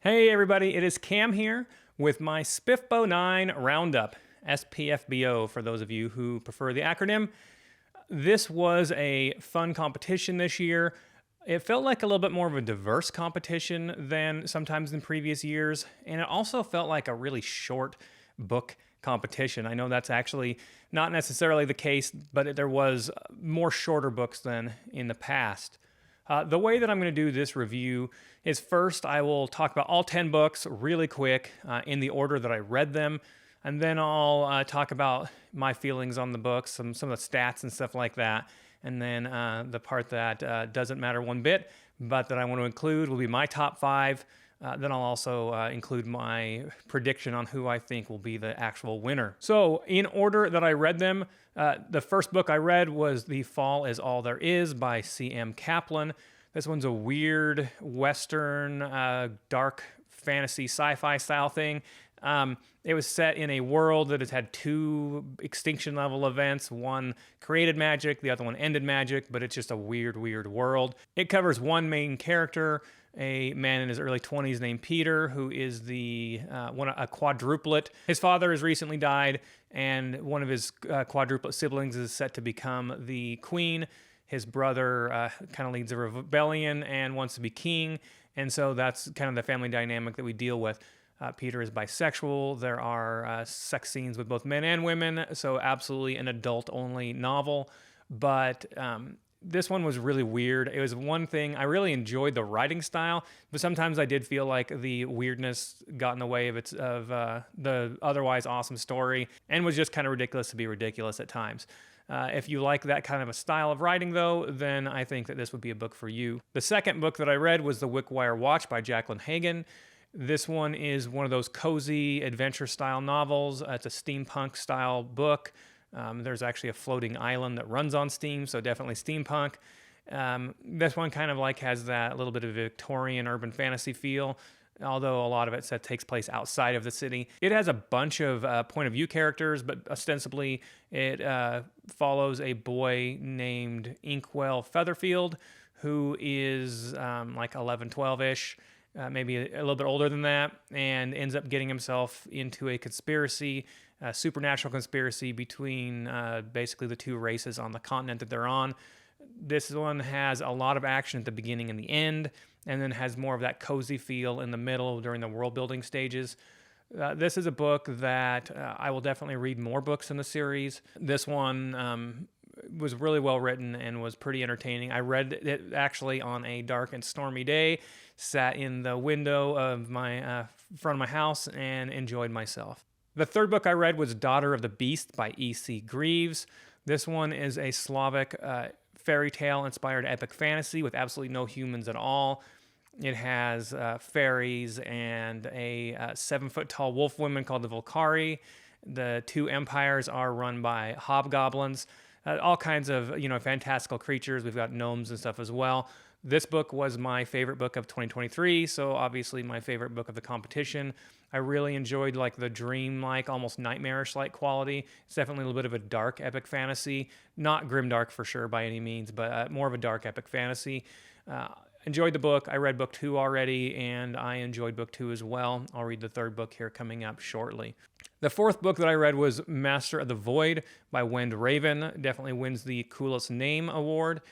Hey everybody, it is Cam here with my SPFBO 9 Roundup, SPFBO for those of you who prefer the acronym. This was a fun competition this year. It felt like a little bit more of a diverse competition than sometimes in previous years, and it also felt like a really short book competition. I know that's actually not necessarily the case, but there was more shorter books than in the past. The way that I'm going to do this review is first I will talk about all 10 books really quick in the order that I read them, and then I'll talk about my feelings on the books, some of the stats and stuff like that, and then the part that doesn't matter one bit, but that I want to include will be my top 5. Then I'll also include my prediction on who I think will be the actual winner. So in order that I read them, the first book I read was The Fall Is All There Is by C.M. Kaplan. This one's a weird Western, dark fantasy sci-fi style thing. It was set in a world that has had 2 extinction level events. One created magic, the other one ended magic, but it's just a weird world. It covers one main character, a man in his early 20s named Peter, who is a quadruplet. His father has recently died, and one of his quadruplet siblings is set to become the queen. His brother kind of leads a rebellion and wants to be king, and so that's kind of the family dynamic that we deal with. Peter is bisexual. There are sex scenes with both men and women, so absolutely an adult-only novel. But this one was really weird. It was one thing, I really enjoyed the writing style, but sometimes I did feel like the weirdness got in the way of the otherwise awesome story and was just kind of ridiculous to be ridiculous at times. If you like that kind of a style of writing, though, then I think that this would be a book for you. The second book that I read was The Wickwire Watch by Jacqueline Hagan. This one is one of those cozy adventure-style novels. It's a steampunk-style book. There's actually a floating island that runs on steam, so definitely steampunk. This one kind of like has that little bit of Victorian urban fantasy feel, although a lot of it takes place outside of the city. It has a bunch of point of view characters, but ostensibly it follows a boy named Inkwell Featherfield, who is like 11, 12-ish, maybe a little bit older than that, and ends up getting himself into a conspiracy, a supernatural conspiracy between basically the 2 races on the continent that they're on. This one has a lot of action at the beginning and the end, and then has more of that cozy feel in the middle during the world building stages. This is a book that I will definitely read more books in the series. This one was really well written and was pretty entertaining. I read it actually on a dark and stormy day, sat in the window of my front of my house and enjoyed myself. The third book I read was Daughter of the Beast by E.C. Greaves. This one is a Slavic fairy tale inspired epic fantasy with absolutely no humans at all. It has fairies and a 7-foot-tall wolf woman called the Volcari. The 2 empires are run by hobgoblins. All kinds of fantastical creatures. We've got gnomes and stuff as well. This book was my favorite book of 2023, so obviously my favorite book of the competition. I really enjoyed like the dream-like, almost nightmarish-like quality. It's definitely a little bit of a dark epic fantasy. Not grimdark for sure by any means, but more of a dark epic fantasy. Enjoyed the book. I read book 2 already, and I enjoyed book 2 as well. I'll read the third book here coming up shortly. The fourth book that I read was Master of the Void by Wend Raven. Definitely wins the Coolest Name Award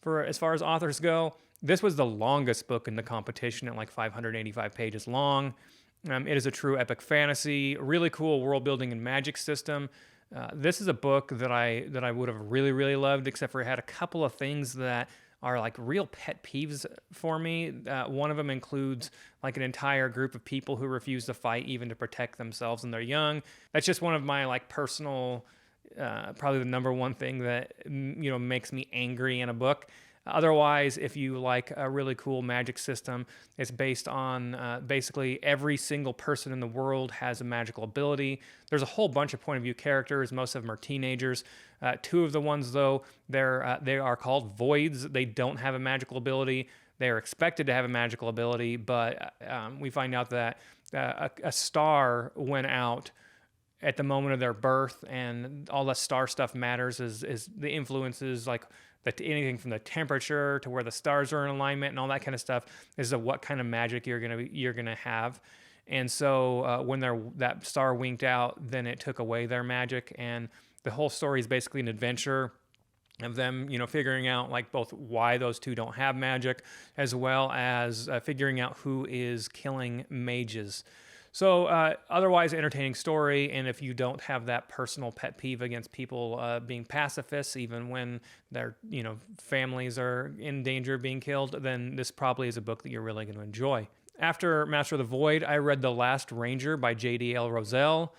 for as far as authors go. This was the longest book in the competition at like 585 pages long. It is a true epic fantasy, really cool world building and magic system. This is a book that I would have really loved, except for it had a couple of things that are like real pet peeves for me. One of them includes like an entire group of people who refuse to fight even to protect themselves when they're young. That's just one of my like personal, probably the number one thing that makes me angry in a book. Otherwise, if you like a really cool magic system, it's based on basically every single person in the world has a magical ability. There's a whole bunch of point of view characters. Most of them are teenagers. 2 of the ones, though, they are called voids. They don't have a magical ability. They are expected to have a magical ability, but we find out that a star went out at the moment of their birth, and all the star stuff matters is the influences like anything from the temperature to where the stars are in alignment and all that kind of stuff is what kind of magic you're gonna have. And so when that star winked out, then it took away their magic, and the whole story is basically an adventure of them, figuring out like both why those two don't have magic, as well as figuring out who is killing mages. So otherwise entertaining story, and if you don't have that personal pet peeve against people being pacifists, even when their families are in danger of being killed, then this probably is a book that you're really going to enjoy. After Master of the Void, I read The Last Ranger by J.D.L. Roselle.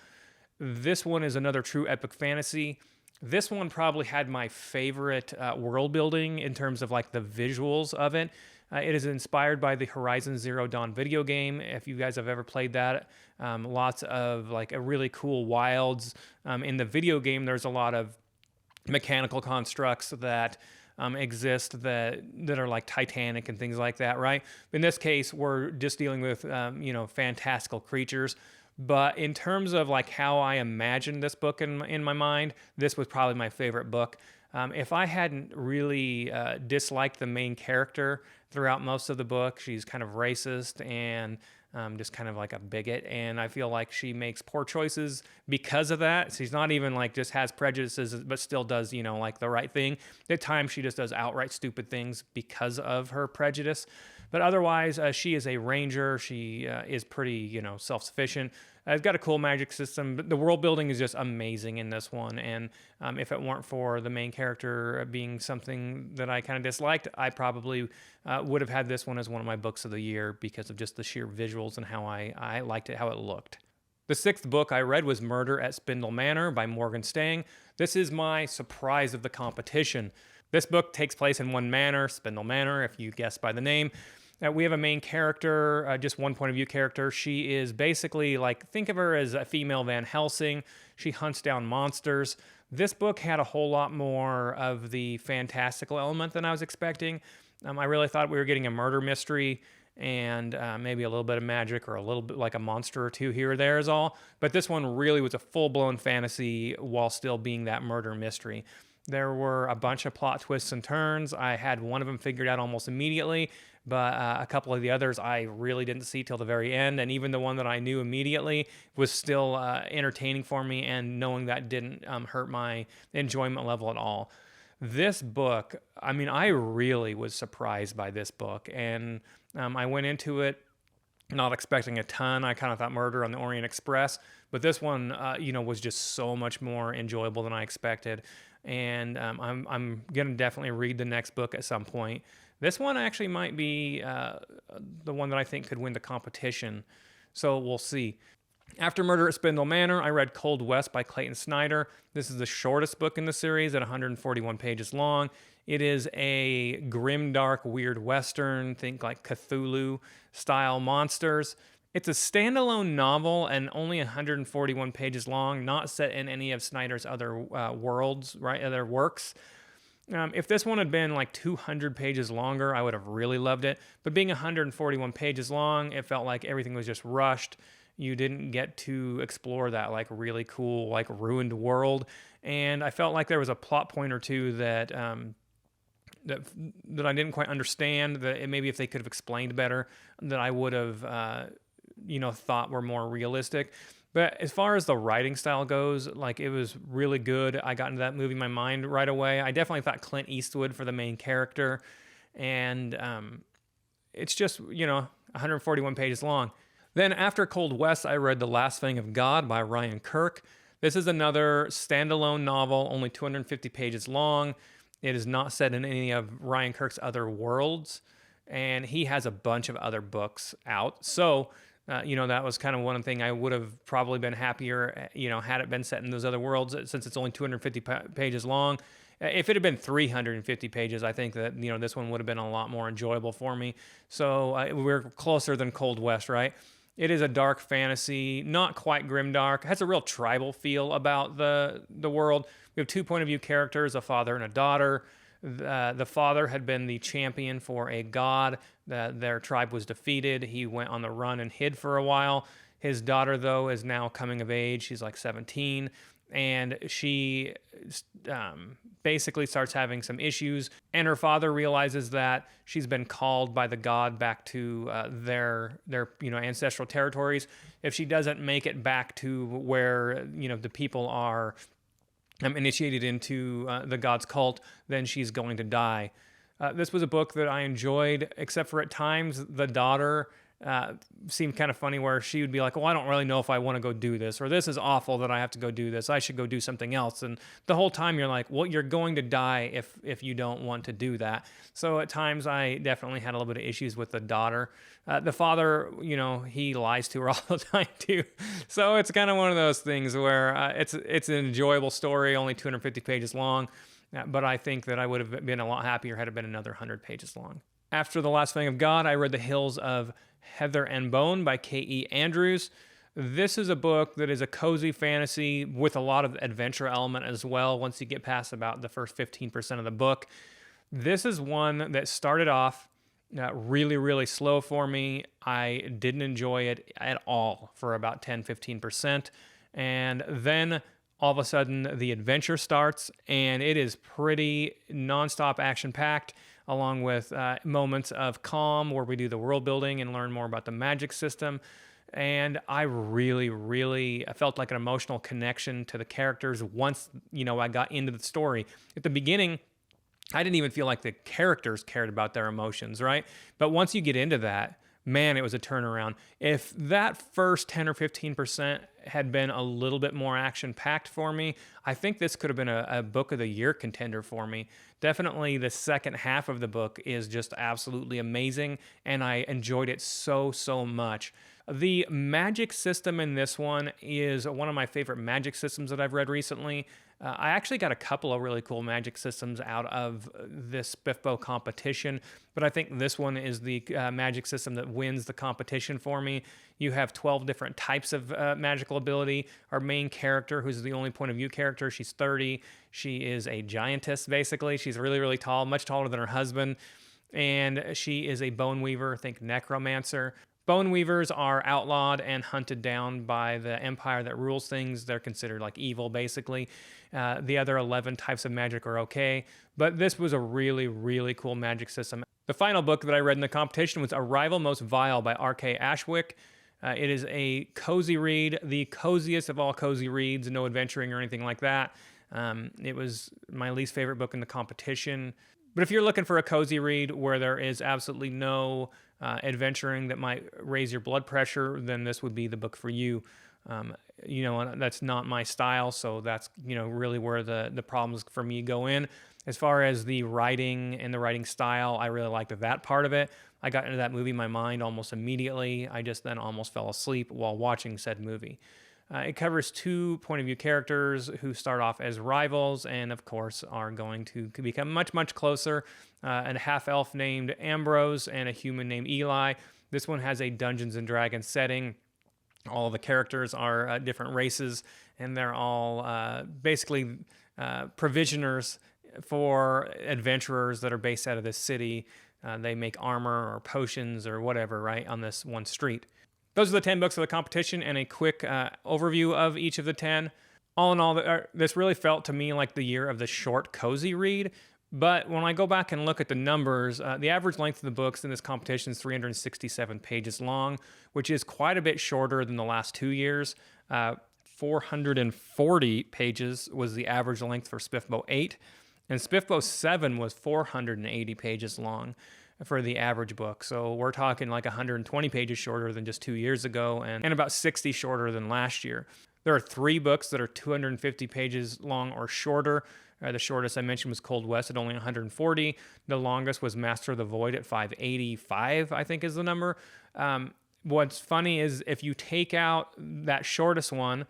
This one is another true epic fantasy. This one probably had my favorite world building in terms of like the visuals of it. It is inspired by the Horizon Zero Dawn video game. If you guys have ever played that, lots of like a really cool wilds. In the video game, there's a lot of mechanical constructs that exist that are like Titanic and things like that, right? In this case, we're just dealing with fantastical creatures. But in terms of like how I imagined this book in my mind, this was probably my favorite book. If I hadn't really disliked the main character throughout most of the book, she's kind of racist and just kind of like a bigot, and I feel like she makes poor choices because of that. She's not even like just has prejudices, but still does, like the right thing. At times she just does outright stupid things because of her prejudice. But otherwise, she is a ranger. She is pretty, self-sufficient. It's got a cool magic system. But the world building is just amazing in this one. And if it weren't for the main character being something that I kind of disliked, I probably would have had this one as one of my books of the year because of just the sheer visuals and how I liked it, how it looked. The sixth book I read was Murder at Spindle Manor by Morgan Stang. This is my surprise of the competition. This book takes place in one manor, Spindle Manor, if you guessed by the name. We have a main character, just one point of view character. She is basically like, think of her as a female Van Helsing. She hunts down monsters. This book had a whole lot more of the fantastical element than I was expecting. I really thought we were getting a murder mystery and maybe a little bit of magic or a little bit like a monster or two here or there is all. But this one really was a full-blown fantasy while still being that murder mystery. There were a bunch of plot twists and turns. I had one of them figured out almost immediately, but a couple of the others I really didn't see till the very end. And even the one that I knew immediately was still entertaining for me, and knowing that didn't hurt my enjoyment level at all. This book, I really was surprised by this book, and I went into it not expecting a ton. I kind of thought Murder on the Orient Express, but this one, was just so much more enjoyable than I expected. And I'm going to definitely read the next book at some point. This one actually might be the one that I think could win the competition, so we'll see. After Murder at Spindle Manor, I read Cold West by Clayton Snyder. This is the shortest book in the series at 141 pages long. It is a grim, dark, weird Western, think like Cthulhu-style monsters. It's a standalone novel and only 141 pages long, not set in any of Snyder's other worlds, right? Other works. If this one had been like 200 pages longer, I would have really loved it. But being 141 pages long, it felt like everything was just rushed. You didn't get to explore that like really cool, like ruined world. And I felt like there was a plot point or two that that I didn't quite understand. That maybe if they could have explained better, that I would have thought were more realistic. But as far as the writing style goes, like it was really good. I got into that movie in my mind right away. I definitely thought Clint Eastwood for the main character. And it's just, 141 pages long. Then after Cold West, I read The Last Thing of God by Ryan Kirk. This is another standalone novel, only 250 pages long. It is not set in any of Ryan Kirk's other worlds. And he has a bunch of other books out. So that was kind of one thing I would have probably been happier, had it been set in those other worlds, since it's only 250 pages long. If it had been 350 pages, I think that, this one would have been a lot more enjoyable for me. So we're closer than Cold West, right? It is a dark fantasy, not quite grimdark. It has a real tribal feel about the world. We have two point of view characters, a father and a daughter. The father had been the champion for a god. Their tribe was defeated. He went on the run and hid for a while. His daughter, though, is now coming of age. She's like 17. and she basically starts having some issues, and her father realizes that she's been called by the god back to their ancestral territories. If she doesn't make it back to where the people are initiated into the god's cult, then she's going to die. This was a book that I enjoyed, except for at times the daughter seemed kind of funny, where she would be like, well, I don't really know if I want to go do this, or this is awful that I have to go do this. I should go do something else. And the whole time you're like, well, you're going to die if you don't want to do that. So at times I definitely had a little bit of issues with the daughter. The father, he lies to her all the time too. So it's kind of one of those things where it's an enjoyable story, only 250 pages long. But I think that I would have been a lot happier had it been another 100 pages long. After The Last Fang of God, I read The Hills of Heather and Bone by K.E. Andrews. This is a book that is a cozy fantasy with a lot of adventure element as well once you get past about the first 15% of the book. This is one that started off really, really slow for me. I didn't enjoy it at all for about 10-15%. And then all of a sudden the adventure starts, and it is pretty nonstop action-packed, along with moments of calm where we do the world building and learn more about the magic system. And I really, really felt like an emotional connection to the characters once, I got into the story. At the beginning, I didn't even feel like the characters cared about their emotions, right? But once you get into that, man, it was a turnaround. If that first 10 or 15% had been a little bit more action-packed for me, I think this could have been a book of the year contender for me. Definitely the second half of the book is just absolutely amazing, and I enjoyed it so, so much. The magic system in this one is one of my favorite magic systems that I've read recently. I actually got a couple of really cool magic systems out of this SPFBO competition, but I think this one is the magic system that wins the competition for me. You have 12 different types of magical ability. Our main character, who's the only point of view character, she's 30. She is a giantess, basically. She's really, really tall, much taller than her husband, and she is a bone weaver, think necromancer. Bone weavers are outlawed and hunted down by the empire that rules things. They're considered like evil, basically. The other 11 types of magic are okay, but this was a really, really cool magic system. The final book that I read in the competition was Arrival Most Vile by R.K. Ashwick. It is a cozy read, the coziest of all cozy reads, no adventuring or anything like that. It was my least favorite book in the competition. But if you're looking for a cozy read where there is absolutely no adventuring that might raise your blood pressure, then this would be the book for you. That's not my style, so that's really where the problems for me go in. As far as the writing and the writing style, I really liked that part of it. I got into that movie in my mind almost immediately. I just then almost fell asleep while watching said movie. It covers two point-of-view characters who start off as rivals and, of course, are going to become much, much closer. A half-elf named Ambrose and a human named Eli. This one has a Dungeons & Dragons setting. All the characters are different races, and they're all basically provisioners for adventurers that are based out of this city. They make armor or potions or whatever, right, on this one street. Those are the 10 books of the competition and a quick overview of each of the 10. All in all, this really felt to me like the year of the short, cozy read. But when I go back and look at the numbers, the average length of the books in this competition is 367 pages long, which is quite a bit shorter than the last 2 years. 440 pages was the average length for SPFBO 8, and SPFBO 7 was 480 pages long for the average book. So we're talking like 120 pages shorter than just 2 years ago, and about 60 shorter than last year. There are 3 books that are 250 pages long or shorter. The shortest I mentioned was Cold West at only 140. The longest was Master of the Void at 585, I think is the number. What's funny is if you take out that shortest one,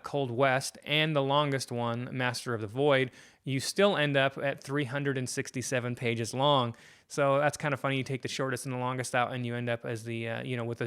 Cold West, and the longest one, Master of the Void, you still end up at 367 pages long. So that's kind of funny. You take the shortest and the longest out, and you end up as the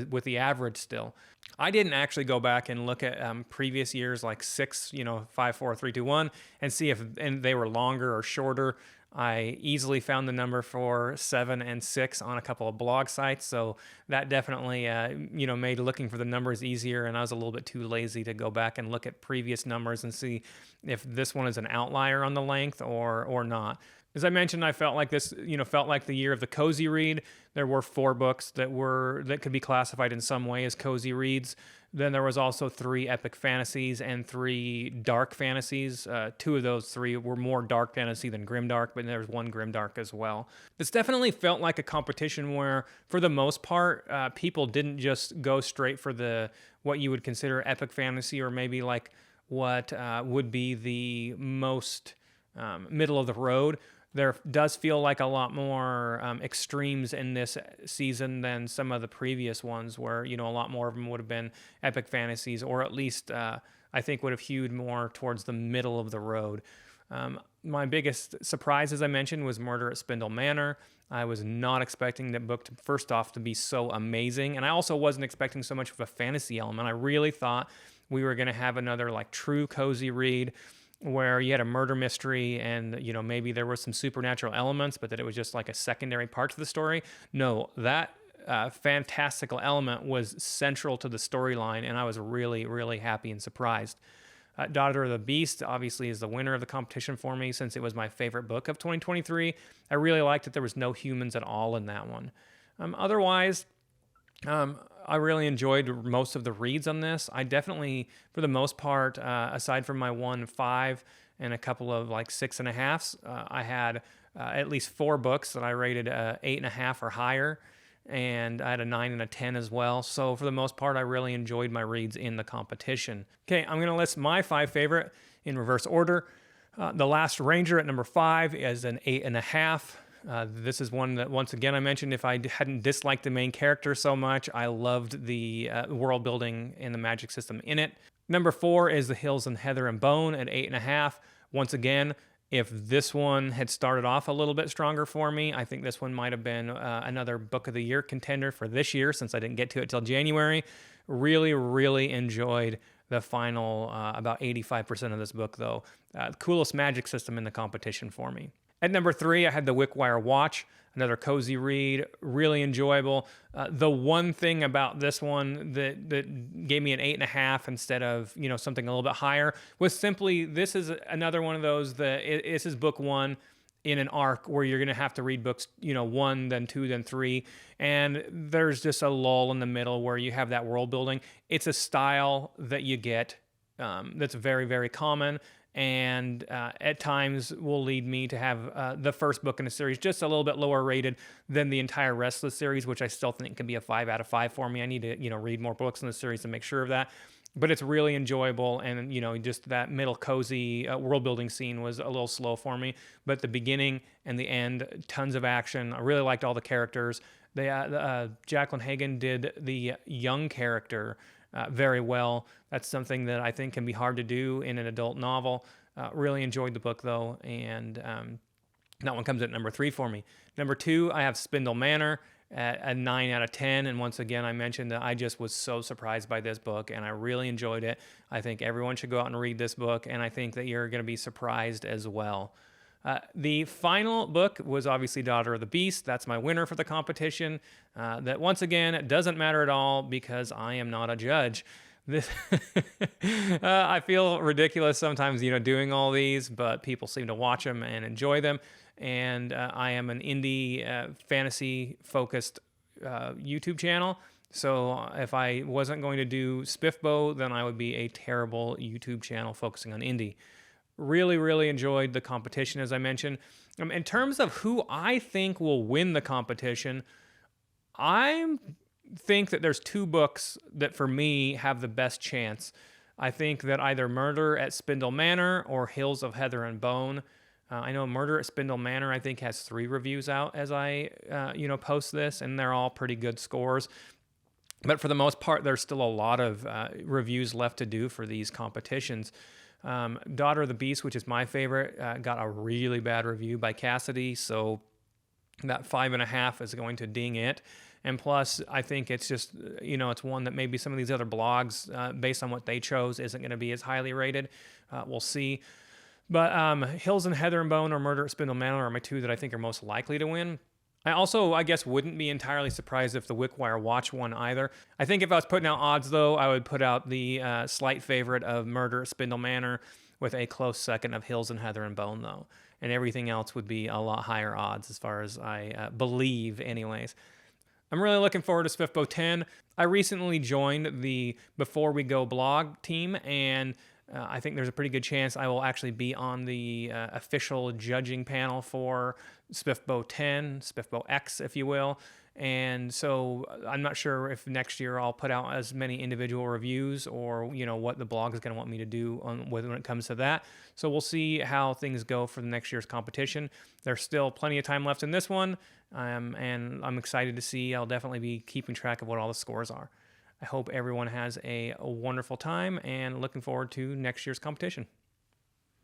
with the average still. I didn't actually go back and look at previous years like 6, 5, 4, 3, 2, 1, and see if they were longer or shorter. I easily found the number for 7 and 6 on a couple of blog sites, so that definitely made looking for the numbers easier, and I was a little bit too lazy to go back and look at previous numbers and see if this one is an outlier on the length or not. As I mentioned, I felt like this, felt like the year of the cozy read. There were 4 books that could be classified in some way as cozy reads. Then there was also 3 epic fantasies and 3 dark fantasies. 2 of those 3 were more dark fantasy than grimdark, but there was 1 grimdark as well. This definitely felt like a competition where, for the most part, people didn't just go straight for what you would consider epic fantasy, or maybe like what would be the most middle of the road. There does feel like a lot more extremes in this season than some of the previous ones, where, a lot more of them would have been epic fantasies, or at least I think would have hewed more towards the middle of the road. My biggest surprise, as I mentioned, was Murder at Spindle Manor. I was not expecting that book first off to be so amazing, and I also wasn't expecting so much of a fantasy element. I really thought we were going to have another like true cozy read, where you had a murder mystery and, maybe there were some supernatural elements, but that it was just like a secondary part to the story. No, that fantastical element was central to the storyline, and I was really, really happy and surprised. Daughter of the Beast obviously is the winner of the competition for me, since it was my favorite book of 2023. I really liked that there was no humans at all in that one. Otherwise, I really enjoyed most of the reads on this. I definitely, for the most part, aside from my 1.5 and a couple of like 6.5s, I had at least 4 books that I rated 8.5 or higher, and I had a 9 and a 10 as well. So for the most part, I really enjoyed my reads in the competition. Okay, I'm going to list my 5 favorite in reverse order. The Last Ranger at number 5 is an 8.5. This is one that, once again, I mentioned if I hadn't disliked the main character so much, I loved the world building and the magic system in it. Number 4 is The Hills and Heather and Bone at 8.5. Once again, if this one had started off a little bit stronger for me, I think this one might have been another Book of the Year contender for this year, since I didn't get to it till January. Really, really enjoyed the final about 85% of this book, though. Coolest magic system in the competition for me. At number 3, I had The Wickwire Watch, another cozy read, really enjoyable. The one thing about this one that gave me an 8.5 instead of something a little bit higher was simply, this is another one of those this is book 1 in an arc where you're going to have to read books 1, then 2, then 3, and there's just a lull in the middle where you have that world building. It's a style that you get that's very, very common, and at times will lead me to have the first book in a series just a little bit lower rated than the entire rest of the series, which I still think can be a 5 out of 5 for me. I need to read more books in the series to make sure of that. But it's really enjoyable, and just that middle cozy world building scene was a little slow for me. But the beginning and the end, tons of action. I really liked all the characters. Jacqueline Hagan did the young character very well. That's something that I think can be hard to do in an adult novel. Really enjoyed the book, though, and that one comes at number 3 for me. Number 2, I have Spindle Manor at a 9 out of 10, and once again, I mentioned that I just was so surprised by this book, and I really enjoyed it. I think everyone should go out and read this book, and I think that you're going to be surprised as well. The final book was obviously Daughter of the Beast. That's my winner for the competition. That, once again, it doesn't matter at all because I am not a judge. I feel ridiculous sometimes, doing all these, but people seem to watch them and enjoy them. And I am an indie fantasy-focused YouTube channel. So if I wasn't going to do SPFBO, then I would be a terrible YouTube channel focusing on indie. Really, really enjoyed the competition, as I mentioned. In terms of who I think will win the competition, I think that there's 2 books that, for me, have the best chance. I think that either Murder at Spindle Manor or Hills of Heather and Bone. I know Murder at Spindle Manor, I think, has 3 reviews out as I, post this, and they're all pretty good scores. But for the most part, there's still a lot of reviews left to do for these competitions. Daughter of the Beast, which is my favorite, got a really bad review by Cassidy, so that 5.5 is going to ding it. And plus, I think it's just, it's one that maybe some of these other blogs, based on what they chose, isn't going to be as highly rated. We'll see. But Hills and Heather and Bone or Murder at Spindle Manor are my two that I think are most likely to win. I also, I guess, wouldn't be entirely surprised if the Wickwire Watch won either. I think if I was putting out odds, though, I would put out the slight favorite of Murder at Spindle Manor with a close second of Hills and Heather and Bone, though. And everything else would be a lot higher odds as far as I believe, anyways. I'm really looking forward to SPFBO 10. I recently joined the Before We Go blog team, and I think there's a pretty good chance I will actually be on the official judging panel for SPFBO 10, SPFBO X, if you will. And so I'm not sure if next year I'll put out as many individual reviews or, what the blog is going to want me to do when it comes to that. So we'll see how things go for the next year's competition. There's still plenty of time left in this one, and I'm excited to see. I'll definitely be keeping track of what all the scores are. I hope everyone has a wonderful time and looking forward to next year's competition.